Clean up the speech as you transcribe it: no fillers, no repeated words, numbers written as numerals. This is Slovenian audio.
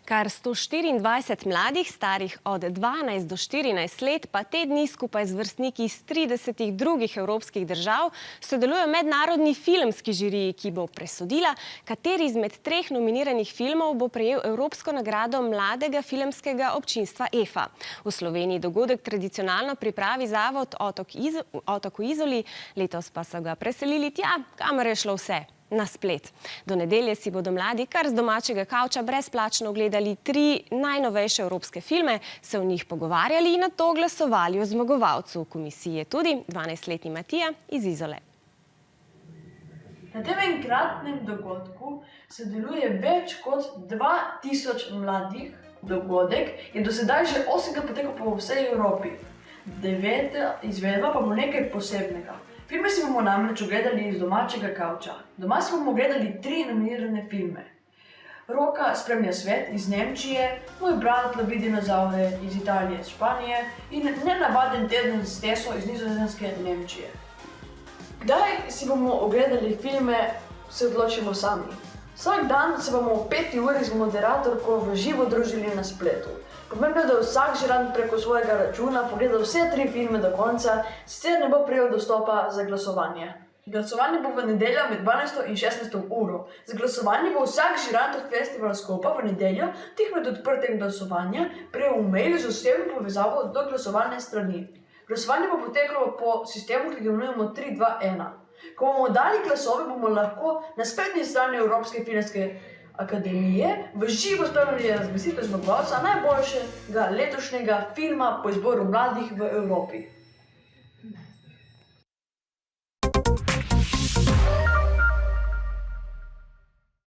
Kar 124 mladih, starih od 12 do 14 let, pa te dni skupaj z vrstniki iz 30 drugih evropskih držav sodeluje v mednarodni filmski žiriji, ki bo presodila, kateri izmed 3 nominiranih filmov bo prejel Evropsko nagrado mladega filmskega občinstva EFA. V Sloveniji dogodek tradicionalno pripravi zavod Otok v Izoli, letos pa so ga preselili tja, kamor je šlo vse. Na splet. Do nedelje si bodo mladi kar z domačega kavča brezplačno ogledali 3 najnovejše evropske filme, se o njih pogovarjali in nato glasovali o zmagovalcu. V komisiji je tudi 12-letni Matija iz Izole. Na tem enkratnem dogodku sodeluje več kot 2000 mladih. Dogodek je do sedaj že 8krat potekal po vsej Evropi. 9. izvedba pa bo nekaj posebnega. Filme si bomo namreč ogledali iz domačega kavča. Doma si bomo ogledali 3 nominirane filme. Roka spremlja svet iz Nemčije, Moj brat lovi dinozavre iz Italije, Španije in Nenavaden teden s Teso iz Nizozemske, Nemčije. Kdaj si bomo ogledali filme, se odločimo sami. Vsak dan se bomo v 5. uri z moderatorko v živo družili na spletu. Pomembno je, da vsak žirant preko svojega računa pogleda vse 3 filme do konca, sicer ne bo prejel dostopa za glasovanje. Glasovanje bo v nedeljo med 12. in 16. uro. Za glasovanje bo vsak žirant od festivala Skopa v nedeljo, tik med odprtjem glasovanja, prejel mail z osebno povezavo do glasovalne strani. Glasovanje bo potekalo po sistemu, ki ga imenujemo 3-2-1. Ko bomo dali glasove, bomo lahko na spletni strani Evropske filmske akademije v živo spremljali razglasitev zmagovalca najboljšega letošnjega filma po izboru mladih v Evropi.